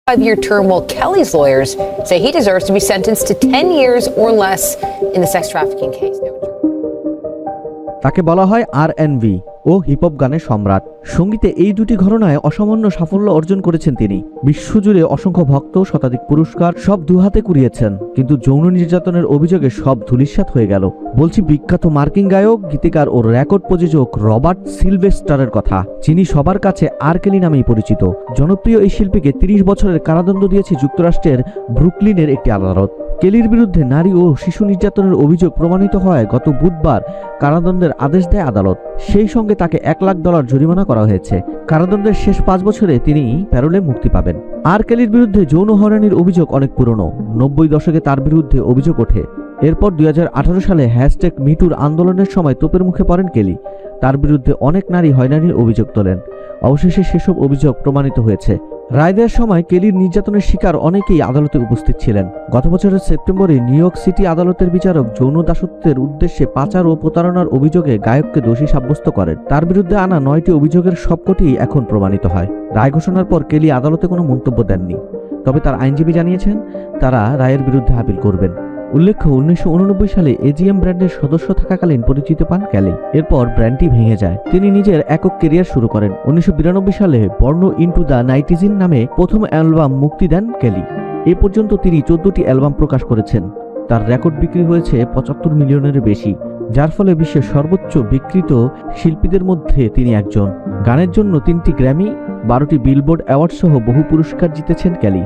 5-year term, while Kelly's lawyers say he deserves to be sentenced to 10 years or less in the sex trafficking case. তাকে বলা হয় R&B ও hip hop গানের সম্রাট। সঙ্গীতে এই দুটি ঘটনায় অসামান্য সাফল্য অর্জন করেছেন তিনি। বিশ্বজুড়ে অসংখ্য ভক্ত, শতাধিক পুরস্কার সব দুহাতে কুড়িয়েছেন, কিন্তু যৌন নির্যাতনের অভিযোগে সব ধূলিসাৎ হয়ে গেল। বলছি বিখ্যাত মার্কিন গায়ক, গীতিকার ও রেকর্ড প্রযোজক রবার্ট সিলভেস্টারের কথা, যিনি সবার কাছে আর কেলি নামেই পরিচিত। জনপ্রিয় এই শিল্পীকে 30 বছরের কারাদণ্ড দিয়েছে যুক্তরাষ্ট্রের ব্রুকলিনের একটি আদালত। কেলির বিরুদ্ধে নারী ও শিশু নির্যাতনের অভিযোগ প্রমাণিত হয় গত বুধবার কারাদণ্ডের আদেশ দেয় আদালত। সেই সঙ্গে তাকে $1 লাখ জরিমানা করা হয়েছে। কারাদণ্ডের শেষ 5 বছরে তিনি প্যারোলে মুক্তি পাবেন। আর কেলির বিরুদ্ধে যৌন হয়রানির অভিযোগ অনেক পুরনো। 90 দশকে তার বিরুদ্ধে অভিযোগ ওঠে। এরপর 2018 সালে #মিটুর আন্দোলনের সময় তোপের মুখে পড়েন কেলি। তার বিরুদ্ধে অনেক নারী হয়রানির অভিযোগ তোলেন। অবশেষে সেসব অভিযোগ প্রমাণিত হয়েছে। রায় দেওয়ার সময় কেলির নির্যাতনের শিকার অনেকেই আদালতে উপস্থিত ছিলেন। গত বছরের সেপ্টেম্বরে নিউ ইয়র্ক সিটি আদালতের বিচারক যৌন দাসত্বের উদ্দেশ্যে পাচার ও প্রতারণার অভিযোগে গায়ককে দোষী সাব্যস্ত করেন। তার বিরুদ্ধে আনা 9টি অভিযোগের সবকটিই এখন প্রমাণিত হয়। রায় ঘোষণার পর কেলি আদালতে কোনো মন্তব্য দেননি। তবে তার আইনজীবী জানিয়েছেন তারা রায়ের বিরুদ্ধে আপিল করবেন। উল্লেখ্য, 1989 সালে AGM ব্র্যান্ডের সদস্য থাকাকালীন পরিচিতি পান কেলি। এরপর ব্র্যান্ডটি ভেঙে যায়। তিনি নিজের একক ক্যারিয়ার শুরু করেন। 1992 সালে বর্ন ইনটু দ্য নাইটিজিন নামে প্রথম অ্যালবাম মুক্তি দেন কেলি। এ পর্যন্ত তিনি 14টি অ্যালবাম প্রকাশ করেছেন। তার রেকর্ড বিক্রি হয়েছে 75 মিলিয়নের বেশি, যার ফলে বিশ্বের সর্বোচ্চ বিক্রিত শিল্পীদের মধ্যে তিনি একজন। গানের জন্য 3টি গ্র্যামি, 12টি বিলবোর্ড অ্যাওয়ার্ড সহ বহু পুরস্কার জিতেছেন কেলি।